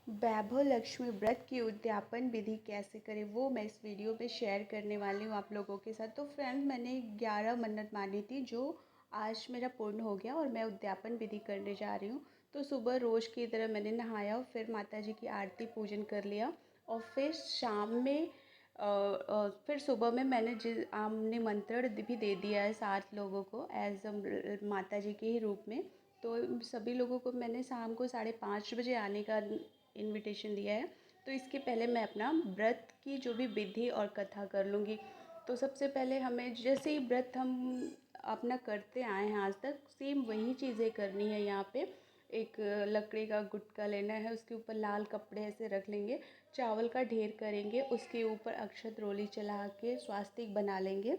वैभव लक्ष्मी व्रत की उद्यापन विधि कैसे करें वो मैं इस वीडियो में शेयर करने वाली हूँ आप लोगों के साथ। तो फ्रेंड्स, मैंने 11 मन्नत मानी थी जो आज मेरा पूर्ण हो गया और मैं उद्यापन विधि करने जा रही हूँ। तो सुबह रोज़ की तरह मैंने नहाया और फिर माता जी की आरती पूजन कर लिया। और फिर शाम में फिर सुबह में मैंने निमंत्रण भी दे दिया है 7 लोगों को एज अ माता जी के ही रूप में। तो सभी लोगों को मैंने शाम को 5:30 बजे आने का इनविटेशन दिया है। तो इसके पहले मैं अपना व्रत की जो भी विधि और कथा कर लूँगी। तो सबसे पहले हमें जैसे ही व्रत हम अपना करते आए हैं आज तक, सेम वही चीज़ें करनी है। यहाँ पे एक लकड़ी का गुटका लेना है, उसके ऊपर लाल कपड़े ऐसे रख लेंगे, चावल का ढेर करेंगे, उसके ऊपर अक्षत रोली चला के स्वास्तिक बना लेंगे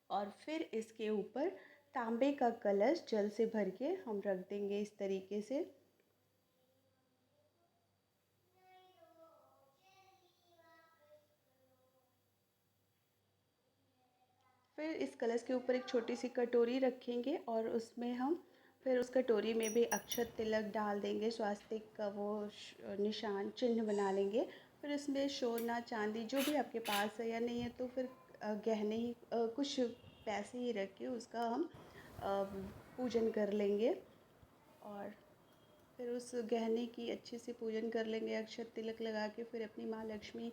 और फिर इसके ऊपर तांबे का कलश जल से भर के हम रख देंगे इस तरीके से। फिर इस कलश के ऊपर एक छोटी सी कटोरी रखेंगे और उसमें हम फिर उस कटोरी में भी अक्षत तिलक डाल देंगे, स्वास्तिक का वो निशान चिन्ह बना लेंगे। फिर इसमें सोना चांदी जो भी आपके पास है, या नहीं है तो फिर गहने ही कुछ पैसे ही रख के उसका हम पूजन कर लेंगे। और फिर उस गहने की अच्छे से पूजन कर लेंगे अक्षत तिलक लगा के। फिर अपनी माँ लक्ष्मी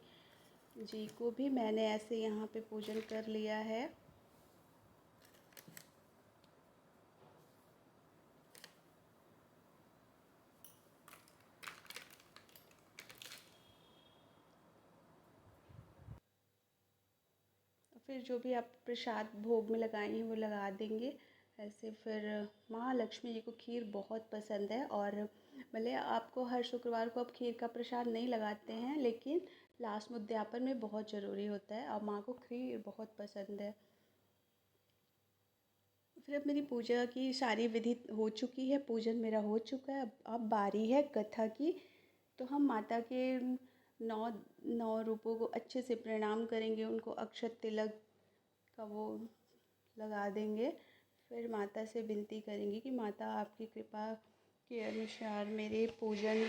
जी को भी मैंने ऐसे यहाँ पे पूजन कर लिया है। फिर जो भी आप प्रसाद भोग में लगाई हैं वो लगा देंगे ऐसे। फिर माँ लक्ष्मी जी को खीर बहुत पसंद है और भले आपको हर शुक्रवार को आप खीर का प्रसाद नहीं लगाते हैं, लेकिन लास्ट में उद्यापन में बहुत ज़रूरी होता है और माँ को खीर बहुत पसंद है। फिर अब मेरी पूजा की सारी विधि हो चुकी है, पूजन मेरा हो चुका है। अब बारी है कथा की। तो हम माता के नौ नौ रूपों को अच्छे से प्रणाम करेंगे, उनको अक्षत तिलक का वो लगा देंगे। फिर माता से विनती करेंगे कि माता आपकी कृपा के अनुसार मेरे पूजन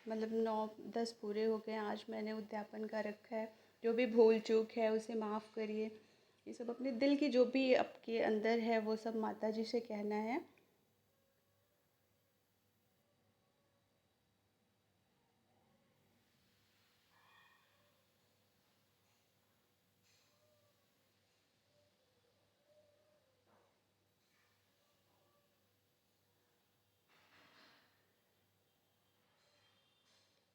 मतलब 9-10 पूरे हो गए, आज मैंने उद्यापन का रखा है, जो भी भूल चूक है उसे माफ़ करिए। ये सब अपने दिल की जो भी आपके अंदर है वो सब माता जी से कहना है।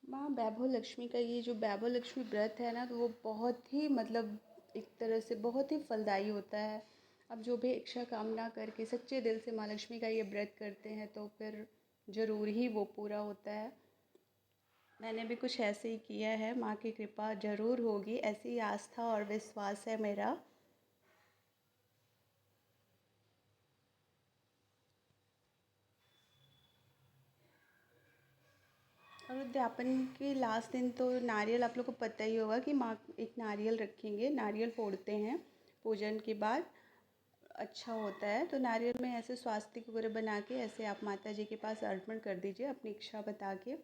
माँ वैभव लक्ष्मी का ये जो वैभव लक्ष्मी व्रत है ना, तो वो बहुत ही मतलब एक तरह से बहुत ही फलदायी होता है। अब जो भी इच्छा कामना करके सच्चे दिल से माँ लक्ष्मी का ये व्रत करते हैं तो फिर ज़रूर ही वो पूरा होता है। मैंने भी कुछ ऐसे ही किया है, माँ की कृपा ज़रूर होगी, ऐसी आस्था और विश्वास है मेरा। और उद्यापन के लास्ट दिन तो नारियल, आप लोग को पता ही होगा कि माँ एक नारियल रखेंगे, नारियल फोड़ते हैं पूजन के बाद, अच्छा होता है। तो नारियल में ऐसे स्वास्तिक वगैरह बना के ऐसे आप माता जी के पास अर्पण कर दीजिए अपनी इच्छा बता के।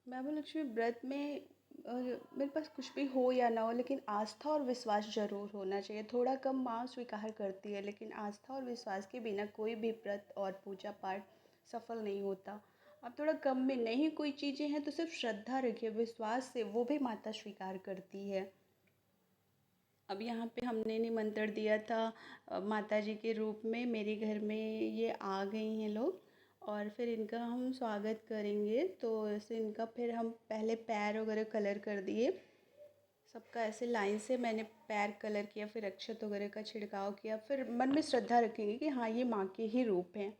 वैभव लक्ष्मी व्रत में मेरे पास कुछ भी हो या ना हो, लेकिन आस्था और विश्वास ज़रूर होना चाहिए। थोड़ा कम माँ स्वीकार करती है, लेकिन आस्था और विश्वास के बिना कोई भी व्रत और पूजा पाठ सफल नहीं होता। अब थोड़ा कम में नहीं कोई चीज़ें हैं तो सिर्फ श्रद्धा रखिए, विश्वास से वो भी माता स्वीकार करती है। अब यहाँ पे हमने निमंत्रण दिया था माता जी के रूप में, मेरे घर में ये आ गई हैं लोग और फिर इनका हम स्वागत करेंगे। तो ऐसे इनका फिर हम पहले पैर वगैरह कलर कर दिए, सबका ऐसे लाइन से मैंने पैर कलर किया, फिर अक्षत वगैरह का छिड़काव किया। फिर मन में श्रद्धा रखेंगे कि हाँ ये माँ के ही रूप हैं।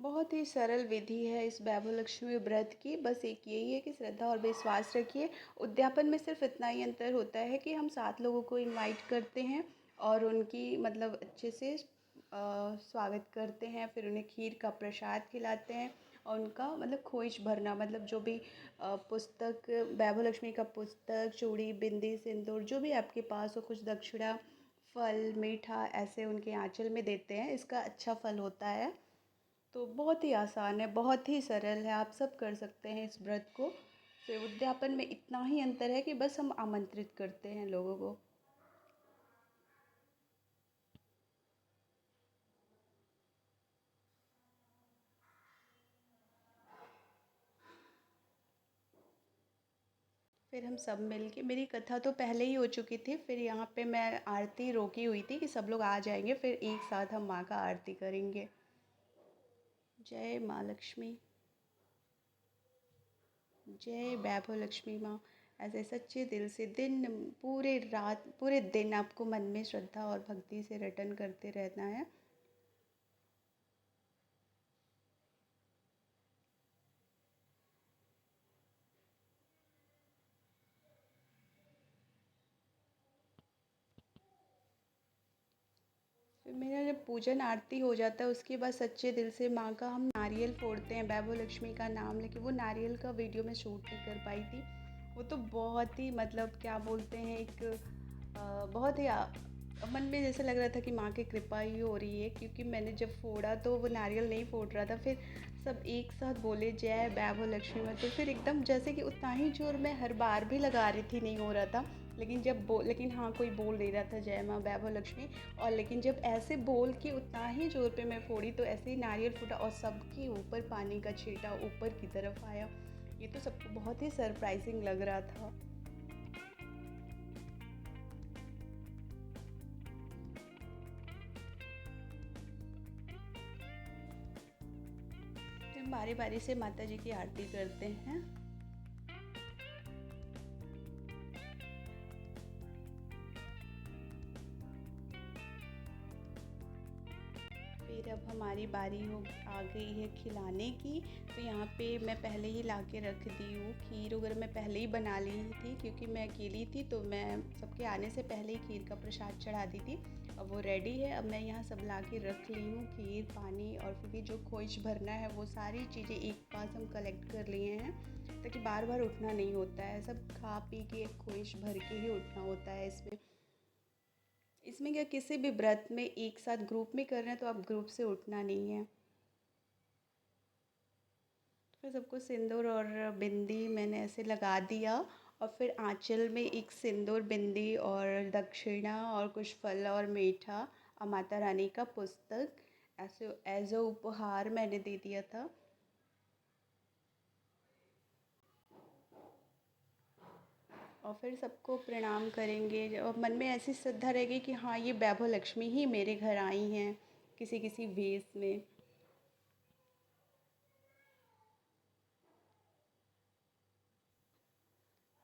बहुत ही सरल विधि है इस वैभव लक्ष्मी व्रत की। बस एक यही है कि श्रद्धा और विश्वास रखिए। उद्यापन में सिर्फ इतना ही अंतर होता है कि हम 7 लोगों को इनवाइट करते हैं और उनकी मतलब अच्छे से स्वागत करते हैं। फिर उन्हें खीर का प्रसाद खिलाते हैं और उनका मतलब खोइच भरना, मतलब जो भी पुस्तक, वैभव लक्ष्मी का पुस्तक, चूड़ी, बिंदी, सिंदूर, जो भी आपके पास हो, कुछ दक्षिणा, फल, मीठा ऐसे उनके आंचल में देते हैं। इसका अच्छा फल होता है। तो बहुत ही आसान है, बहुत ही सरल है, आप सब कर सकते हैं इस व्रत को। तो उद्यापन में इतना ही अंतर है कि बस हम आमंत्रित करते हैं लोगों को। फिर हम सब मिलके, मेरी कथा तो पहले ही हो चुकी थी, फिर यहाँ पे मैं आरती रोकी हुई थी कि सब लोग आ जाएंगे, फिर एक साथ हम माँ का आरती करेंगे। जय माँ लक्ष्मी, जय वैभव लक्ष्मी माँ। ऐसे सच्चे दिल से दिन, पूरे रात, पूरे दिन आपको मन में श्रद्धा और भक्ति से रटन करते रहना है। फिर मेरा जब पूजन आरती हो जाता है उसके बाद सच्चे दिल से माँ का हम नारियल फोड़ते हैं, वैभव लक्ष्मी का नाम लेके। वो नारियल का वीडियो मैं शूट नहीं कर पाई थी। वो तो बहुत ही मतलब क्या बोलते हैं, एक बहुत ही मन में जैसे लग रहा था कि माँ की कृपा ही हो रही है, क्योंकि मैंने जब फोड़ा तो वो नारियल नहीं फोड़ रहा था। फिर सब एक साथ बोले जय वैभव लक्ष्मी माँ, तो फिर एकदम जैसे कि उतना ही जोर मैं हर बार भी लगा रही थी, नहीं हो रहा था। लेकिन हाँ, कोई बोल नहीं रहा था जय माँ वैभव लक्ष्मी। और लेकिन जब ऐसे बोल के उतना ही जोर पे मैं फोड़ी तो ऐसे ही नारियल फूटा और सबके ऊपर पानी का छींटा ऊपर की तरफ आया। ये तो सबको बहुत ही सरप्राइजिंग लग रहा था। फिर बारी बारी से माता जी की आरती करते हैं। फिर अब हमारी बारी हो आ गई है खिलाने की। तो यहाँ पे मैं पहले ही ला के रख दी हूँ खीर वगैरह, मैं पहले ही बना ली थी क्योंकि मैं अकेली थी, तो मैं सबके आने से पहले ही खीर का प्रसाद चढ़ा दी थी। अब वो रेडी है। अब मैं यहाँ सब ला के रख ली हूँ, खीर, पानी और फिर भी जो खोइच भरना है वो सारी चीज़ें एक पास हम कलेक्ट कर लिए हैं, ताकि बार बार उठना नहीं होता है। सब खा पी के एक खोइच भर के ही उठना होता है इसमें। इसमें क्या, किसी भी व्रत में एक साथ ग्रुप में कर रहे हैं तो आप ग्रुप से उठना नहीं है। फिर सबको सिंदूर और बिंदी मैंने ऐसे लगा दिया। और फिर आंचल में एक सिंदूर, बिंदी और दक्षिणा और कुछ फल और मीठा और माता रानी का पुस्तक ऐसे एज अ उपहार मैंने दे दिया था। और फिर सबको प्रणाम करेंगे और मन में ऐसी श्रद्धा रहेगी कि हाँ, ये वैभव लक्ष्मी ही मेरे घर आई हैं किसी किसी वेश में।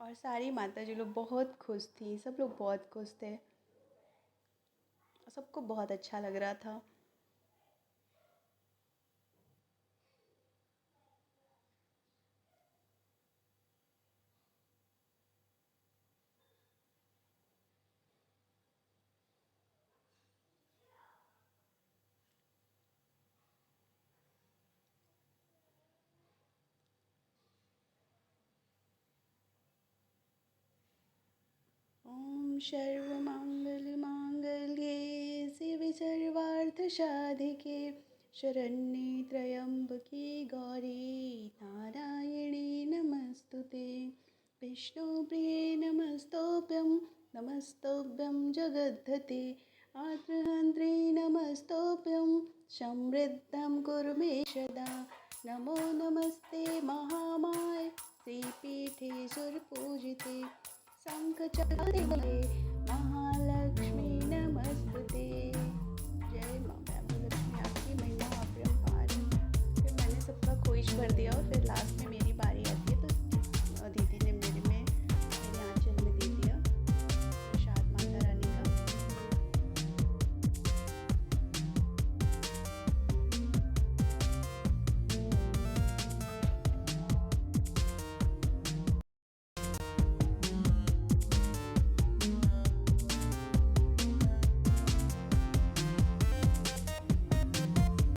और सारी माता जी लोग बहुत खुश थी, सब लोग बहुत खुश थे, सबको बहुत अच्छा लग रहा था। ओम सर्वमंगलमांगल्ये शिवे सर्वार्थसाधिके शरण्ये त्र्यंबके गौरी नारायणी नमस्तुते। विष्णुप्रिये नमस्तोभ्यं, नमस्तोभ्यं जगद्धते। आर्तहन्त्रे नमस्तोभ्यं, समृद्धं कुरु मे सदा। नमो नमस्ते महामाय श्रीपीठे सुरपूजिते। शंखचक्रे महालक्ष्मी नमस्तुते। जय माँ वैभव लक्ष्मी, आपकी महिमा अपरंपार है। फिर मैंने सबका खोइच भर दिया और फिर लास्ट में